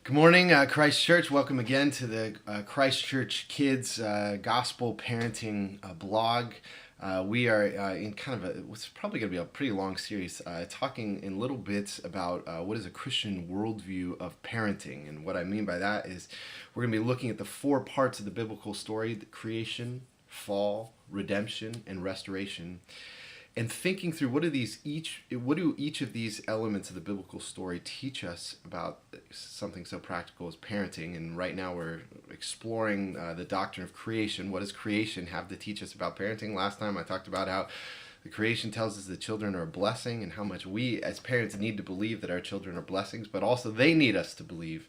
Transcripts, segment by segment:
Good morning, Christ Church. Welcome again to the Christ Church Kids Gospel Parenting blog. We are in kind of what's probably going to be a pretty long series, talking in little bits about what is a Christian worldview of parenting. And what I mean by that is we're going to be looking at the four parts of the biblical story: the creation, fall, redemption, and restoration, and thinking through what do each of these elements of the biblical story teach us about something so practical as parenting. And right now we're exploring the doctrine of creation. What does creation have to teach us about parenting? Last time I talked about how the creation tells us that children are a blessing, and how much we as parents need to believe that our children are blessings, but also they need us to believe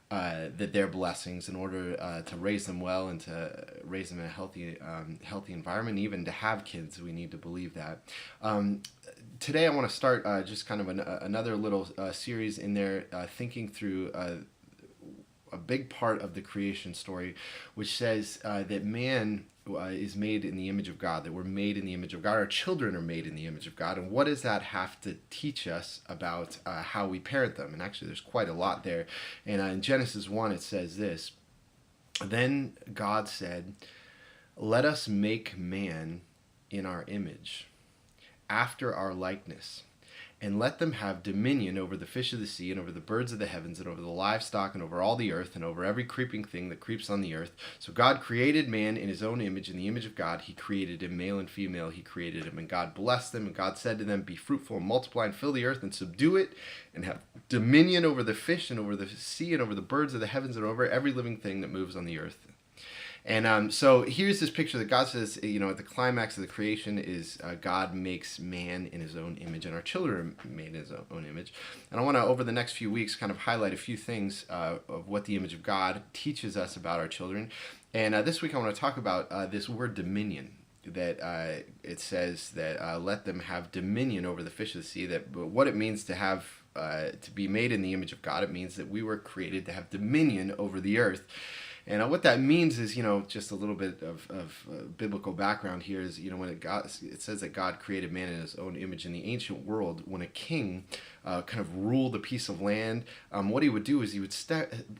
that they're blessings in order to raise them well and to raise them in a healthy environment. Even to have kids, we need to believe that. Today, I want to start just kind of another little series in there, thinking through a big part of the creation story, which says that man is made in the image of God, that we're made in the image of God, our children are made in the image of God. And what does that have to teach us about how we parent them? And actually, there's quite a lot there. And in Genesis 1, it says this: Then God said, "Let us make man in our image, after our likeness, and let them have dominion over the fish of the sea, and over the birds of the heavens, and over the livestock, and over all the earth, and over every creeping thing that creeps on the earth." So God created man in his own image. In the image of God he created him, male and female he created him. And God blessed them, and God said to them, "Be fruitful and multiply, and fill the earth, and subdue it, and have dominion over the fish, and over the sea, and over the birds of the heavens, and over every living thing that moves on the earth." And so here's this picture that God says, at the climax of the creation is God makes man in his own image, and our children are made in his own image. And I want to, over the next few weeks, kind of highlight a few things of what the image of God teaches us about our children. And this week I want to talk about this word dominion. That it says that let them have dominion over the fish of the sea. That what it means to have to be made in the image of God, it means that we were created to have dominion over the earth. And what that means is, just a little bit of biblical background here is, when it says that God created man in his own image. In the ancient world, when a king kind of ruled a piece of land, what he would do is he would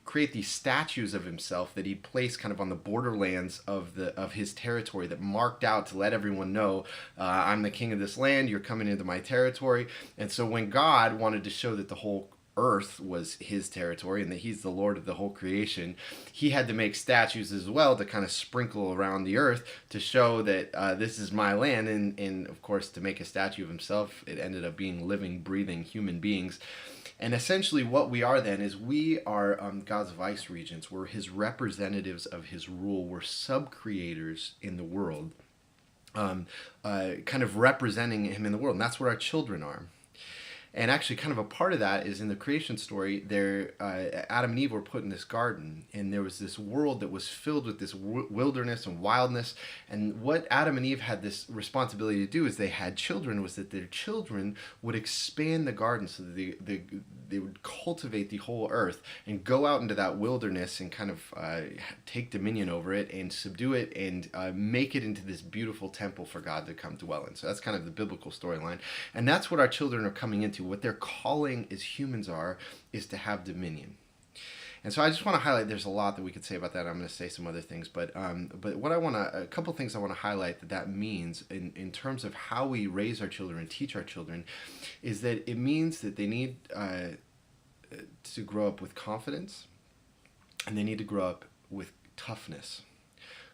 create these statues of himself that he'd place kind of on the borderlands of his territory, that marked out to let everyone know, I'm the king of this land, you're coming into my territory. And so when God wanted to show that the whole earth was his territory and that he's the Lord of the whole creation, he had to make statues as well to kind of sprinkle around the earth to show that this is my land. And of course, to make a statue of himself, it ended up being living, breathing human beings. And essentially what we are then is we are God's vice regents. We're his representatives of his rule. We're sub-creators in the world, kind of representing him in the world. And that's what our children are. And actually, kind of a part of that is in the creation story. Adam and Eve were put in this garden, and there was this world that was filled with this wilderness and wildness. And what Adam and Eve had this responsibility to do is they had children, was that their children would expand the garden so that they would cultivate the whole earth and go out into that wilderness and kind of take dominion over it and subdue it and make it into this beautiful temple for God to come dwell in. So that's kind of the biblical storyline. And that's what our children are coming into. What their calling as humans is to have dominion. And so I just want to highlight, there's a lot that we could say about that. I'm going to say some other things, but what a couple things I want to highlight that means in terms of how we raise our children and teach our children is that it means that they need to grow up with confidence, and they need to grow up with toughness.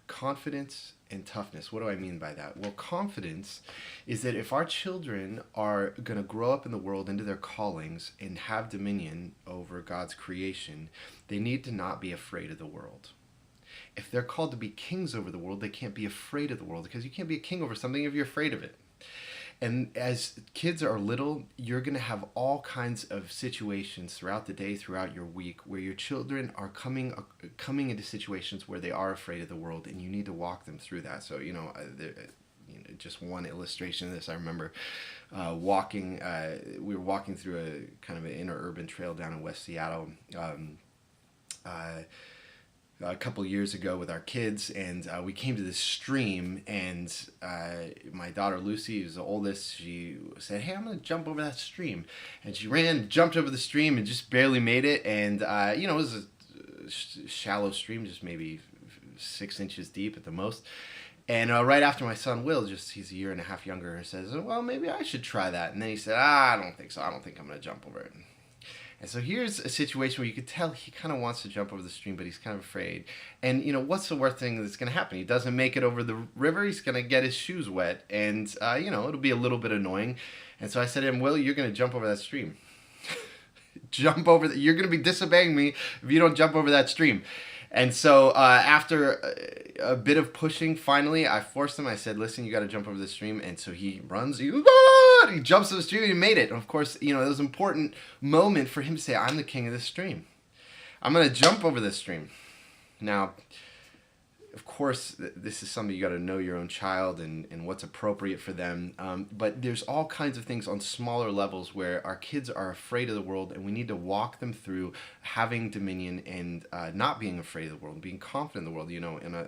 Confidence and toughness. What do I mean by that? Well, confidence is that if our children are going to grow up in the world into their callings and have dominion over God's creation, they need to not be afraid of the world. If they're called to be kings over the world, they can't be afraid of the world, because you can't be a king over something if you're afraid of it. And as kids are little, you're going to have all kinds of situations throughout the day, throughout your week, where your children are coming into situations where they are afraid of the world, and you need to walk them through that. So, just one illustration of this, I remember we were walking through a kind of an inner urban trail down in West Seattle. a couple years ago with our kids, and we came to this stream, and my daughter Lucy, who's the oldest, she said, "Hey, I'm gonna jump over that stream," and she ran, jumped over the stream, and just barely made it. And it was a shallow stream, just maybe 6 inches deep at the most. And right after, my son Will, he's a year and a half younger, says, "Well, maybe I should try that." And then he said, "I don't think so. I don't think I'm gonna jump over it." And so here's a situation where you could tell he kind of wants to jump over the stream, but he's kind of afraid. And, what's the worst thing that's going to happen? He doesn't make it over the river. He's going to get his shoes wet. And, it'll be a little bit annoying. And so I said to him, "Will, you're going to jump over that stream. Jump over. You're going to be disobeying me if you don't jump over that stream." And so after a bit of pushing, finally, I forced him. I said, "Listen, you got to jump over the stream." And so he runs. He jumps over the stream and he made it. And of course, it was an important moment for him to say, "I'm the king of this stream. I'm going to jump over this stream." Now, of course, this is something you got to know your own child and what's appropriate for them. But there's all kinds of things on smaller levels where our kids are afraid of the world, and we need to walk them through having dominion and not being afraid of the world, being confident in the world.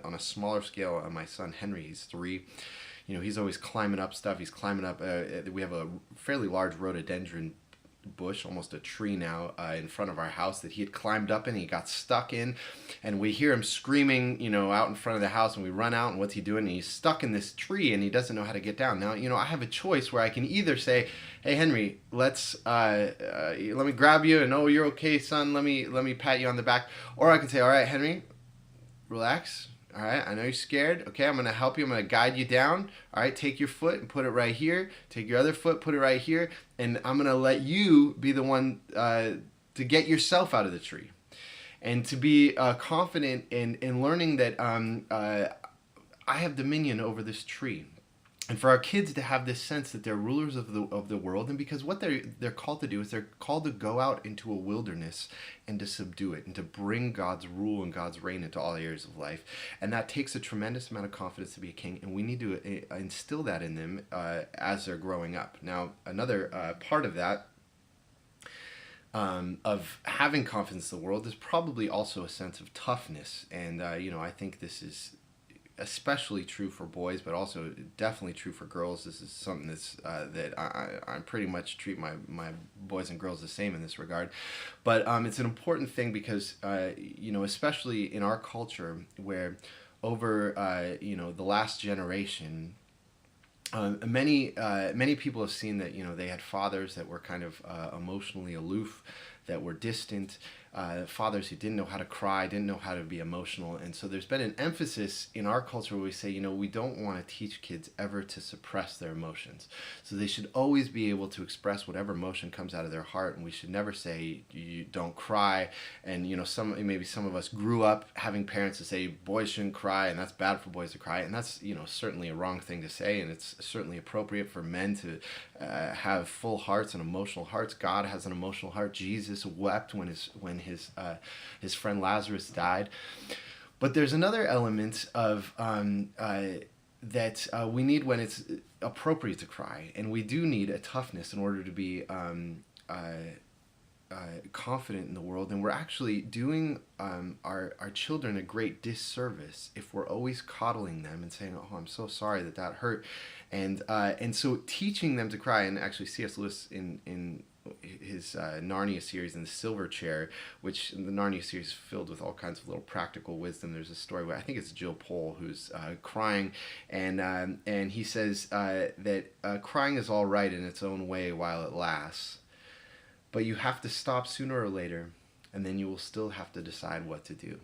On a smaller scale, my son Henry, he's 3. He's always climbing up stuff. He's climbing up. We have a fairly large rhododendron bush, almost a tree now, in front of our house that he had climbed up in. He got stuck in, and we hear him screaming, out in front of the house, and we run out, and what's he doing? And he's stuck in this tree, and he doesn't know how to get down. Now, I have a choice where I can either say, "Hey, Henry, let me grab you, and, oh, you're okay, son. Let me pat you on the back," or I can say, "All right, Henry, relax. All right, I know you're scared. Okay, I'm going to help you. I'm going to guide you down. All right, take your foot and put it right here. Take your other foot, put it right here. And I'm going to let you be the one to get yourself out of the tree." And to be confident in learning that I have dominion over this tree. And for our kids to have this sense that they're rulers of the world, and because what they're called to do is they're called to go out into a wilderness and to subdue it and to bring God's rule and God's reign into all areas of life. And that takes a tremendous amount of confidence to be a king, and we need to instill that in them as they're growing up. Now, another part of that, of having confidence in the world, is probably also a sense of toughness. And I think this is especially true for boys, but also definitely true for girls. This is something that I pretty much treat my boys and girls the same in this regard. But it's an important thing because especially in our culture, where over the last generation, many people have seen that they had fathers that were kind of emotionally aloof, that were distant, fathers who didn't know how to cry, didn't know how to be emotional. And so there's been an emphasis in our culture where we say, we don't want to teach kids ever to suppress their emotions. So they should always be able to express whatever emotion comes out of their heart, and we should never say, "You don't cry." And maybe some of us grew up having parents that say boys shouldn't cry, and that's bad for boys to cry, and that's certainly a wrong thing to say, and it's certainly appropriate for men to have full hearts and emotional hearts. God has an emotional heart. Jesus wept when his friend Lazarus died. But there's another element of that we need when it's appropriate to cry, and we do need a toughness in order to be confident in the world. And we're actually doing our children a great disservice if we're always coddling them and saying, "Oh, I'm so sorry that hurt," and so teaching them to cry. And actually, C.S. Lewis in his Narnia series, in the Silver Chair, which the Narnia series is filled with all kinds of little practical wisdom. There's a story where I think it's Jill Pole who's crying, and he says that crying is all right in its own way while it lasts, but you have to stop sooner or later, and then you will still have to decide what to do.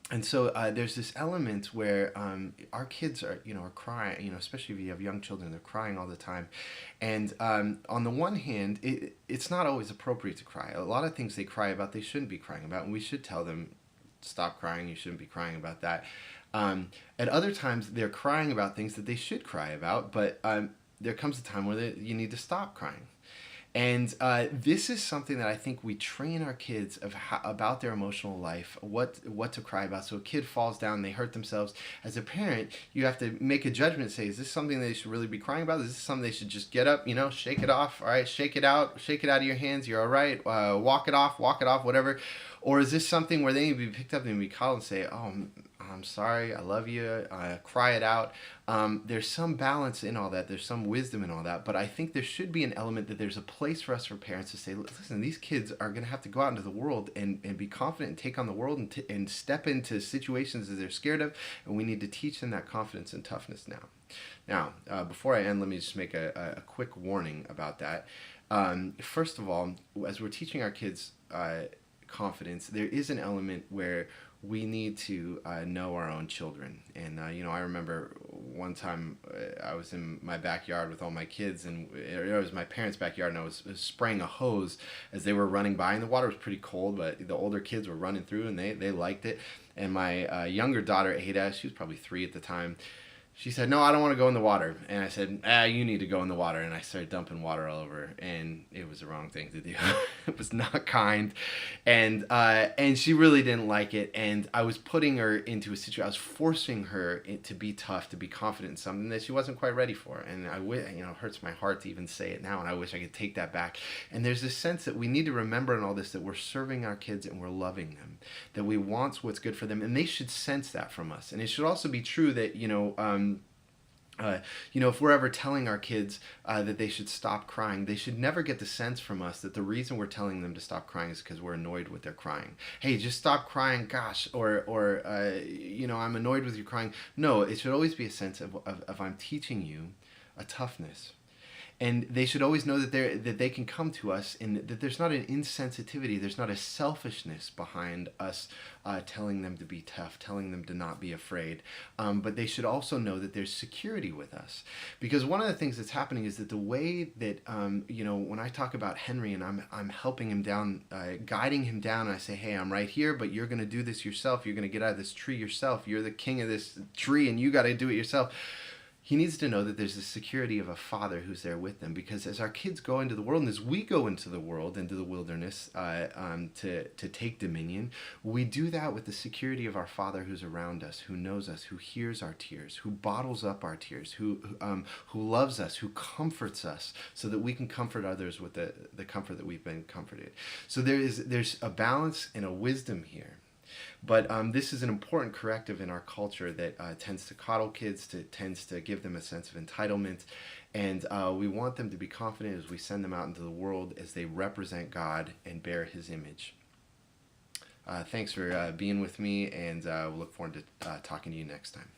And so there's this element where our kids are crying, especially if you have young children, they're crying all the time. And on the one hand, it's not always appropriate to cry. A lot of things they cry about, they shouldn't be crying about, and we should tell them, "Stop crying, you shouldn't be crying about that." At other times, they're crying about things that they should cry about, but there comes a time where you need to stop crying. And this is something that I think we train our kids about their emotional life, what to cry about. So a kid falls down, they hurt themselves. As a parent, you have to make a judgment and say, is this something they should really be crying about? Is this something they should just get up, shake it off? All right, shake it out of your hands. You're all right. Walk it off, whatever. Or is this something where they need to be picked up and be called and say, oh, I'm sorry, I love you, cry it out. There's some balance in all that. There's some wisdom in all that. But I think there should be an element that there's a place for us, for parents, to say, listen, these kids are going to have to go out into the world and be confident and take on the world and step into situations that they're scared of. And we need to teach them that confidence and toughness now. Now, before I end, let me just make a quick warning about that. First of all, as we're teaching our kids confidence, there is an element where we need to know our own children. And, I remember one time I was in my backyard with all my kids, and it was my parents' backyard, and I was spraying a hose as they were running by, and the water was pretty cold, but the older kids were running through, and they liked it. And my younger daughter, Ada, she was probably 3 at the time, she said, no, I don't want to go in the water. And I said, you need to go in the water. And I started dumping water all over her. And it was the wrong thing to do. It was not kind. And she really didn't like it. And I was putting her into a situation. I was forcing her to be tough, to be confident in something that she wasn't quite ready for. And it hurts my heart to even say it now. And I wish I could take that back. And there's this sense that we need to remember in all this that we're serving our kids and we're loving them, that we want what's good for them. And they should sense that from us. And it should also be true that, if we're ever telling our kids that they should stop crying, they should never get the sense from us that the reason we're telling them to stop crying is because we're annoyed with their crying. Hey, just stop crying, gosh, or I'm annoyed with you crying. No, it should always be a sense of I'm teaching you a toughness. And they should always know that they can come to us, and that there's not an insensitivity, there's not a selfishness behind us telling them to be tough, telling them to not be afraid. But they should also know that there's security with us. Because one of the things that's happening is that the way that, when I talk about Henry and I'm helping him down, guiding him down, and I say, hey, I'm right here, but you're going to do this yourself. You're going to get out of this tree yourself. You're the king of this tree, and you got to do it yourself. He needs to know that there's the security of a father who's there with them, because as our kids go into the world, and as we go into the world, into the wilderness, to take dominion, we do that with the security of our Father who's around us, who knows us, who hears our tears, who bottles up our tears, who loves us, who comforts us, so that we can comfort others with the comfort that we've been comforted. So there's a balance and a wisdom here. But this is an important corrective in our culture that tends to coddle kids, tends to give them a sense of entitlement. And we want them to be confident as we send them out into the world as they represent God and bear His image. Thanks for being with me, and we'll look forward to talking to you next time.